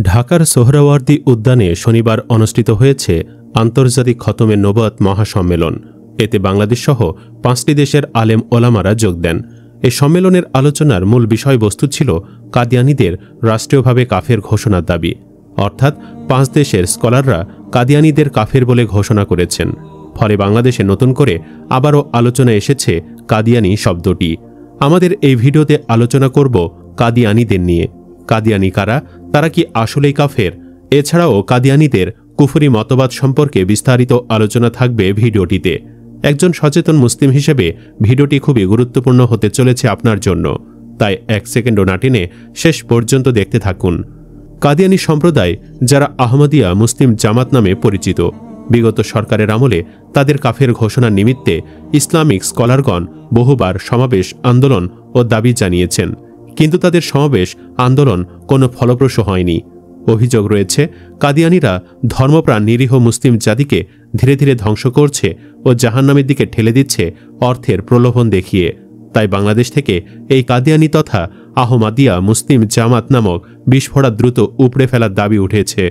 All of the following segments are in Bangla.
ঢাকার সোহরাওয়ার্দী উদ্যানে শনিবার অনুষ্ঠিত হয়েছে আন্তর্জাতিক খতমে নবুয়ত মহাসম্মেলন। এতে বাংলাদেশসহ ৫টি দেশের আলেম ওলামারা যোগ দেন। এই সম্মেলনের আলোচনার মূল বিষয়বস্তু ছিল কাদিয়ানীদের রাষ্ট্রীয়ভাবে কাফের ঘোষণার দাবি, অর্থাৎ ৫ দেশের স্কলাররা কাদিয়ানীদের কাফের বলে ঘোষণা করেছেন। ফলে বাংলাদেশে নতুন করে আবারও আলোচনা এসেছে কাদিয়ানী শব্দটি। আমাদের এই ভিডিওতে আলোচনা করব কাদিয়ানীদের নিয়ে। কাদিয়ানী কারা, তারা কি আসলেই কাফের? এছাড়াও কাদিয়ানীদের কুফরি মতবাদ সম্পর্কে বিস্তারিত আলোচনা থাকবে ভিডিওটিতে। একজন সচেতন মুসলিম হিসেবে ভিডিওটি খুবই গুরুত্বপূর্ণ হতে চলেছে আপনার জন্য, তাই ১ সেকেন্ডও না টেনে শেষ পর্যন্ত দেখতে থাকুন। কাদিয়ানী সম্প্রদায়, যারা আহমদিয়া মুসলিম জামাত নামে পরিচিত, বিগত সরকারের আমলে তাদের কাফের ঘোষণার নিমিত্তে ইসলামিক স্কলারগণ বহুবার সমাবেশ, আন্দোলন ও দাবি জানিয়েছেন, কিন্তু তাদের সমাবেশ, আন্দোলন কোনো ফলপ্রসূ হয়নি। অভিযোগ রয়েছে কাদিয়ানীরা ধর্মপ্রাণ নিরীহ মুসলিম জাতিকে ধীরে ধীরে ধ্বংস করছে ও জাহান্নামের দিকে ঠেলে দিচ্ছে অর্থের প্রলোভন দেখিয়ে। তাই বাংলাদেশ থেকে এই কাদিয়ানী তথা আহমদিয়া মুসলিম জামাত নামক বিস্ফোরক দ্রুত উপড়ে ফেলার দাবি উঠেছে।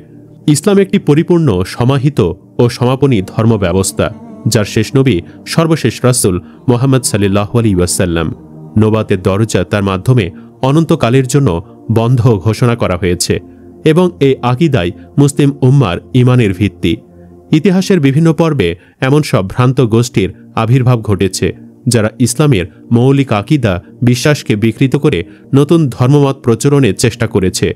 ইসলাম একটি পরিপূর্ণ, সমাহিত ও সমাপনী ধর্ম ব্যবস্থা, যার শেষ নবী সর্বশেষ রাসূল মুহাম্মদ সাল্লাল্লাহু আলাইহি ওয়াসাল্লাম। নবুয়তের দরজা তার মাধ্যমে অনন্তকালের জন্য বন্ধ ঘোষণা করা হয়েছে এবং এই আকীদাই মুসলিম উম্মার ঈমানের ভিত্তি। ইতিহাসের বিভিন্ন পর্বে এমন সব ভ্রান্ত গোষ্ঠীর আবির্ভাব ঘটেছে, যারা ইসলামের মৌলিক আকীদা, বিশ্বাসকে বিকৃত করে নতুন ধর্মমত প্রচলনের চেষ্টা করেছে।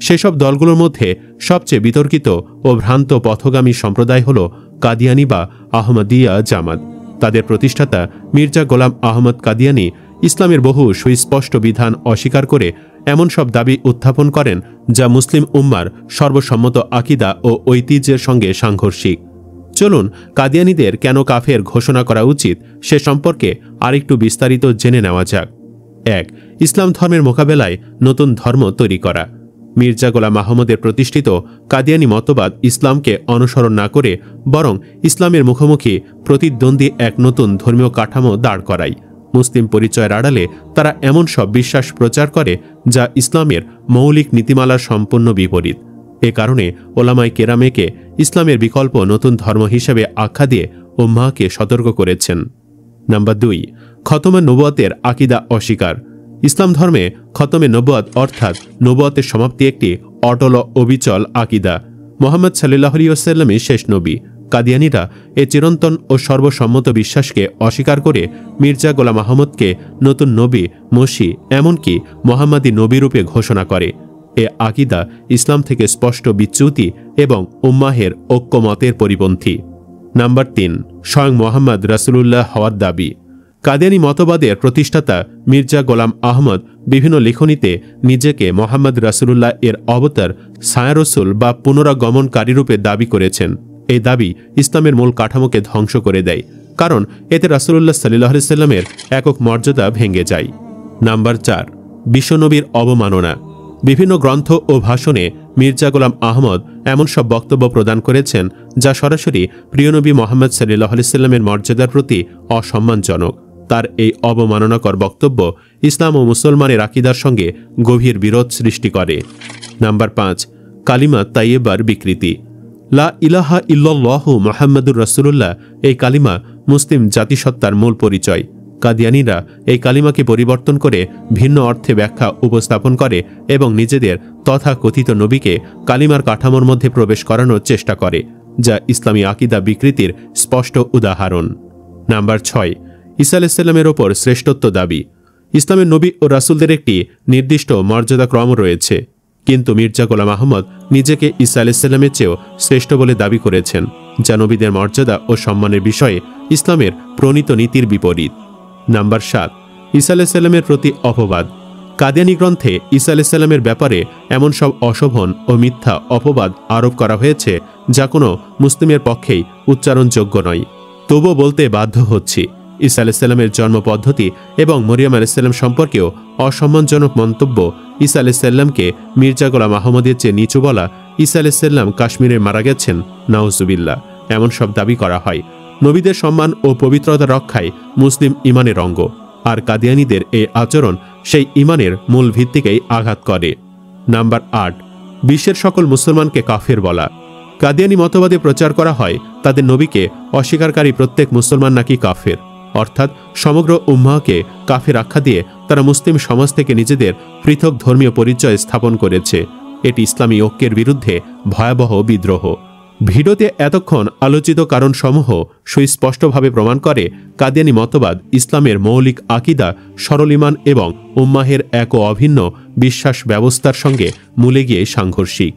সেসব দলগুলোর মধ্যে সবচেয়ে বিতর্কিত ও ভ্রান্ত পথগামী সম্প্রদায় হল কাদিয়ানী বা আহমদিয়া জামাত। তাদের প্রতিষ্ঠাতা মির্জা গোলাম আহমদ কাদিয়ানী ইসলামের বহু সুস্পষ্ট বিধান অস্বীকার করে এমন সব দাবি উত্থাপন করেন, যা মুসলিম উম্মার সর্বসম্মত আকীদা ও ঐতিহ্যের সঙ্গে সাংঘর্ষিক। চলুন কাদিয়ানীদের কেন কাফের ঘোষণা করা উচিত সে সম্পর্কে আরেকটু বিস্তারিত জেনে নেওয়া যাক। ১. ইসলাম ধর্মের মোকাবেলায় নতুন ধর্ম তৈরি করা। মির্জা গোলাম আহমদের প্রতিষ্ঠিত কাদিয়ানী মতবাদ ইসলামকে অনুসরণ না করে বরং ইসলামের মুখোমুখি প্রতিদ্বন্দ্বী এক নতুন ধর্মীয় কাঠামো দাঁড় করায়। মুসলিম পরিচয়ের আড়ালে তারা এমন সব বিশ্বাস প্রচার করে যা ইসলামের মৌলিক নীতিমালার সম্পূর্ণ বিপরীত। এ কারণে ওলামায়ে কেরামেকে ইসলামের বিকল্প নতুন ধর্ম হিসেবে আখ্যা দিয়ে উম্মাহকে সতর্ক করেছেন। নাম্বার ২. খতমে নবুয়তের আকীদা অস্বীকার। ইসলাম ধর্মে খতমে নবুয়ত অর্থাৎ নবুয়তের সমাপ্তি একটি অটল অবিচল আকীদা। মুহাম্মদ সাল্লাল্লাহু আলাইহি ওয়াসাল্লামই শেষ নবী। কাদিয়ানীরা এই চিরন্তন ও সর্বসম্মত বিশ্বাসকে অস্বীকার করে মির্জা গোলাম আহমদকে নতুন নবী, মসি, এমনকি মোহাম্মদী নবীরূপে ঘোষণা করে। এ আকীদা ইসলাম থেকে স্পষ্ট বিচ্যুতি এবং উম্মাহের ঐক্যমতের পরিপন্থী। নাম্বার ৩. স্বয়ং মোহাম্মদ রাসূলুল্লাহ হওয়ার দাবি। কাদিয়ানী মতবাদের প্রতিষ্ঠাতা মির্জা গোলাম আহমদ বিভিন্ন লেখনীতে নিজেকে মোহাম্মদ রাসূলুল্লাহ এর অবতার, ছায়া রসুল বা পুনরাগমনকারীরূপে দাবি করেছেন। এই দাবি ইসলামের মূল কাঠামোকে ধ্বংস করে দেয়, কারণ এতে রাসূলুল্লাহ সাল্লাল্লাহু আলাইহি ওয়াসাল্লামের একক মর্যাদা ভেঙে যায়। নাম্বার ৪. বিশ্বনবীর অবমাননা। বিভিন্ন গ্রন্থ ও ভাষণে মির্জা গোলাম আহমদ এমন সব বক্তব্য প্রদান করেছেন যা সরাসরি প্রিয়নবী মুহাম্মদ সাল্লাল্লাহু আলাইহি ওয়াসাল্লামের মর্যাদার প্রতি অসম্মানজনক। তার এই অবমাননাকর বক্তব্য ইসলাম ও মুসলমানের আকীদার সঙ্গে গভীর বিরোধ সৃষ্টি করে। নাম্বার ৫. কালিমা তাইয়্যিবার বিকৃতি। লা ইলাহা ইল্লাল্লাহু মুহাম্মাদুর রাসূলুল্লাহ এই কালিমা মুসলিম জাতিসত্তার মূল পরিচয়। কাদিয়ানীরা এই কালিমাকে পরিবর্তন করে ভিন্ন অর্থে ব্যাখ্যা উপস্থাপন করে এবং নিজেদের তথাকথিত নবীকে কালিমার কাঠামোর মধ্যে প্রবেশ করানোর চেষ্টা করে, যা ইসলামী আকীদা বিকৃতির স্পষ্ট উদাহরণ। নাম্বার ৬. ঈসা আলাইহিস সালামের ওপর শ্রেষ্ঠত্ব দাবি। ইসলামের নবী ও রাসূলদের একটি নির্দিষ্ট মর্যাদাক্রম রয়েছে, কিন্তু মির্জা গোলাম আহমদ নিজেকে ঈসা আলাইহিস সালামের চেয়েও শ্রেষ্ঠ বলে দাবি করেছেন, যা নবীদের মর্যাদা ও সম্মানের বিষয়ে ইসলামের প্রণীত নীতির বিপরীত। নাম্বার ৭. ঈসা আলাইহিস সালামের প্রতি অপবাদ। কাদিয়ানী গ্রন্থে ঈসা আলাইহিস সালামের ব্যাপারে এমন সব অশোভন ও মিথ্যা অপবাদ আরোপ করা হয়েছে যা কোনো মুসলিমের পক্ষেই উচ্চারণযোগ্য নয়। তবুও বলতে বাধ্য হচ্ছি, ঈসা আলাইহিস সালামের জন্ম পদ্ধতি এবং মরিয়ম আলাইহিস সালাম সম্পর্কেও অসম্মানজনক মন্তব্য, ঈসা আলাইহিস সালামকে মির্জা গোলাম আহমদের চেয়ে নিচু বলা, ঈসা আলাইহিস সালাম কাশ্মীরে মারা গেছেন, নাউজুবিল্লাহ, এমন সব দাবি করা হয়। নবীদের সম্মান ও পবিত্রতা রক্ষায় মুসলিম ঈমানের অঙ্গ, আর কাদিয়ানীদের এই আচরণ সেই ঈমানের মূল ভিত্তিকেই আঘাত করে। নাম্বার ৮. বিশ্বের সকল মুসলমানকে কাফের বলা। কাদিয়ানি মতবাদে প্রচার করা হয় তাদের নবীকে অস্বীকারী প্রত্যেক মুসলমান নাকি কাফের, অর্থাৎ সমগ্র উম্মাহকে কাফের আখ্যা দিয়ে তারা মুসলিম সমাজ থেকে নিজেদের পৃথক ধর্মীয় পরিচয় স্থাপন করেছে। এটি ইসলামী ঐক্যের বিরুদ্ধে ভয়াবহ বিদ্রোহ। ভিডিওতে এতক্ষণ আলোচিত কারণসমূহ সুস্পষ্টভাবে প্রমাণ করে কাদিয়ানি মতবাদ ইসলামের মৌলিক আকিদা, সরল ঈমান এবং উম্মাহের এক ও অভিন্ন বিশ্বাস ব্যবস্থার সঙ্গে মূলে গিয়ে সাংঘর্ষিক।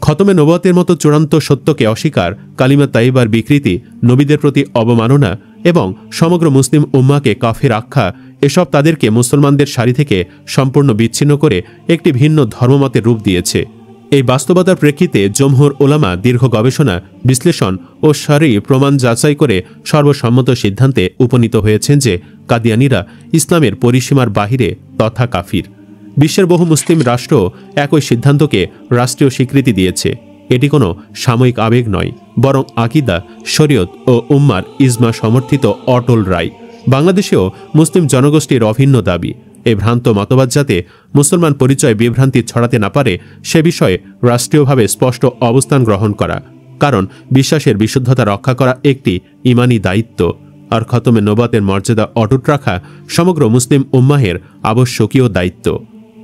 খতমে নবুয়তের মতো চূড়ান্ত সত্যকে অস্বীকার, কালিমা তাইয়্যিবার বিকৃতি, নবীদের প্রতি অবমাননা এবং সমগ্র মুসলিম উম্মাহকে কাফের আখ্যা, এসব তাদেরকে মুসলমানদের সারি থেকে সম্পূর্ণ বিচ্ছিন্ন করে একটি ভিন্ন ধর্মমতের রূপ দিয়েছে। এই বাস্তবতার প্রেক্ষিতে জমহুর উলামা দীর্ঘ গবেষণা, বিশ্লেষণ ও শরঈ প্রমাণ যাচাই করে সর্বসম্মত সিদ্ধান্তে উপনীত হয়েছেন যে কাদিয়ানীরা ইসলামের পরিসীমার বাহিরে তথা কাফির। বিশ্বের বহু মুসলিম রাষ্ট্র একই সিদ্ধান্তকে রাষ্ট্রীয় স্বীকৃতি দিয়েছে। এটি কোনো সাময়িক আবেগ নয়, বরং আকিদা, শরীয়ত ও উম্মার ইজমা সমর্থিত অটল রায়। বাংলাদেশেও মুসলিম জনগোষ্ঠীর অভিন্ন দাবি এই ভ্রান্ত মতবাদ যাতে মুসলমান পরিচয় বিভ্রান্তি ছড়াতে না পারে সে বিষয়ে রাষ্ট্রীয়ভাবে স্পষ্ট অবস্থান গ্রহণ করা, কারণ বিশ্বাসের বিশুদ্ধতা রক্ষা করা একটি ঈমানি দায়িত্ব, আর খতমে নবুয়তের মর্যাদা অটুট রাখা সমগ্র মুসলিম উম্মাহের আবশ্যকীয় দায়িত্ব।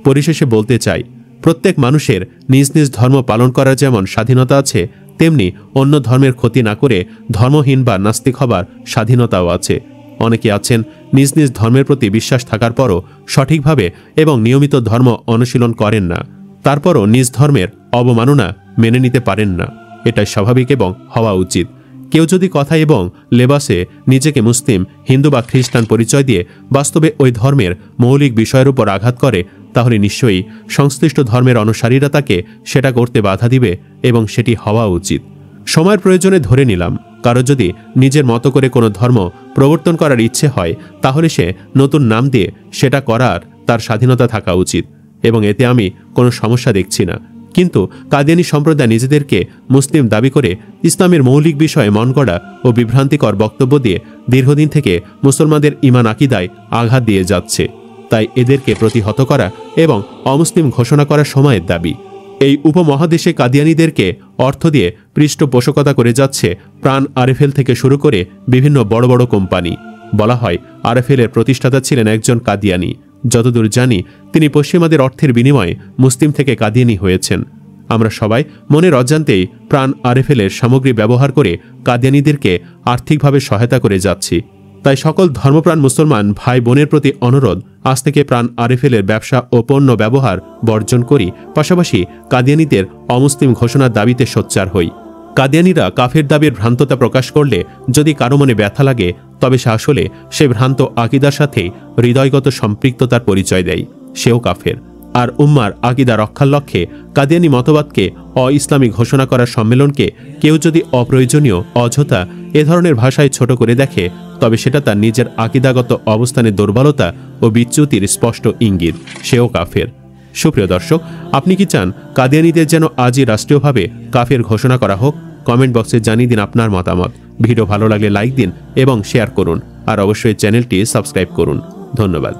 পরিশেষে বলতে চাই, প্রত্যেক মানুষের নিজ নিজ ধর্ম পালন করার যেমন স্বাধীনতা আছে, তেমনি অন্য ধর্মের ক্ষতি না করে ধর্মহীন বা নাস্তিক হবার স্বাধীনতাও আছে। অনেকে আছেন নিজ নিজ ধর্মের প্রতি বিশ্বাস থাকার পরও সঠিকভাবে এবং নিয়মিত ধর্ম অনুশীলন করেন না, তারপরও নিজ ধর্মের অবমাননা মেনে নিতে পারেন না। এটাই স্বাভাবিক এবং হওয়া উচিত। কেউ যদি কথা এবং লেবাসে নিজেকে মুসলিম, হিন্দু বা খ্রিস্টান পরিচয় দিয়ে বাস্তবে ওই ধর্মের মৌলিক বিষয়ের উপর আঘাত করে, তাহলে নিশ্চয়ই সংশ্লিষ্ট ধর্মের অনুসারীরা তাকে সেটা করতে বাধা দিবে এবং সেটি হওয়া উচিত। সময়ের প্রয়োজনে ধরে নিলাম, কারো যদি নিজের মতো করে কোনো ধর্ম প্রবর্তন করার ইচ্ছে হয়, তাহলে সে নতুন নাম দিয়ে সেটা করার তার স্বাধীনতা থাকা উচিত এবং এতে আমি কোনো সমস্যা দেখছি না। কিন্তু কাদিয়ানী সম্প্রদায় নিজেদেরকে মুসলিম দাবি করে ইসলামের মৌলিক বিষয়ে মনগড়া ও বিভ্রান্তিকর বক্তব্য দিয়ে দীর্ঘদিন থেকে মুসলমানদের ঈমান আকিদায় আঘাত দিয়ে যাচ্ছে। তাই এদেরকে প্রতিহত করা এবং অমুসলিম ঘোষণা করা সময়ের দাবি। এই উপমহাদেশে কাদিয়ানীদেরকে অর্থ দিয়ে পৃষ্ঠপোষকতা করে যাচ্ছে প্রাণ আরএফএল থেকে শুরু করে বিভিন্ন বড় বড় কোম্পানি। বলা হয় আরএফএলের প্রতিষ্ঠাতা ছিলেন একজন কাদিয়ানী। যতদূর জানি তিনি পশ্চিমাদের অর্থের বিনিময়ে মুসলিম থেকে কাদিয়ানী হয়েছেন। আমরা সবাই মনের অজান্তেই প্রাণ আরএফএলের সামগ্রী ব্যবহার করে কাদিয়ানীদেরকে আর্থিকভাবে সহায়তা করে যাচ্ছি। তাই সকল ধর্মপ্রাণ মুসলমান ভাই বোনের প্রতি অনুরোধ, আজ থেকে প্রাণ আরএফএলের ব্যবসা ও পণ্য ব্যবহার বর্জন করি, পাশাপাশি কাদিয়ানীদের অমুসলিম ঘোষণার দাবিতে সোচ্চার হই। কাদিয়ানীরা কাফের দাবির ভ্রান্ততা প্রকাশ করলে যদি কারো মনে ব্যথা লাগে, তবে সে আসলে সে ভ্রান্ত আকিদার সাথে হৃদয়গত সম্পৃক্ততার পরিচয় দেয়, সেও কাফের। আর উম্মার আকিদা রক্ষার লক্ষ্যে কাদিয়ানী মতবাদকে অ-ইসলামী ঘোষণা করার সম্মেলনকে কেউ যদি অপ্রয়োজনীয়, অযথা এ ধরনের ভাষায় ছোট করে দেখে, তবে সেটা তার নিজের আকিদাগত অবস্থানের দুর্বলতা ও বিচ্যুতির স্পষ্ট ইঙ্গিত, সেও কাফের। সুপ্রিয় দর্শক, আপনি কি চান কাদিয়ানীদের যেন আজই রাষ্ট্রীয়ভাবে কাফের ঘোষণা করা হোক? কমেন্ট বক্সে জানিয়ে দিন আপনার মতামত। ভিডিও ভালো লাগলে লাইক দিন এবং শেয়ার করুন, আর অবশ্যই চ্যানেলটি সাবস্ক্রাইব করুন। ধন্যবাদ।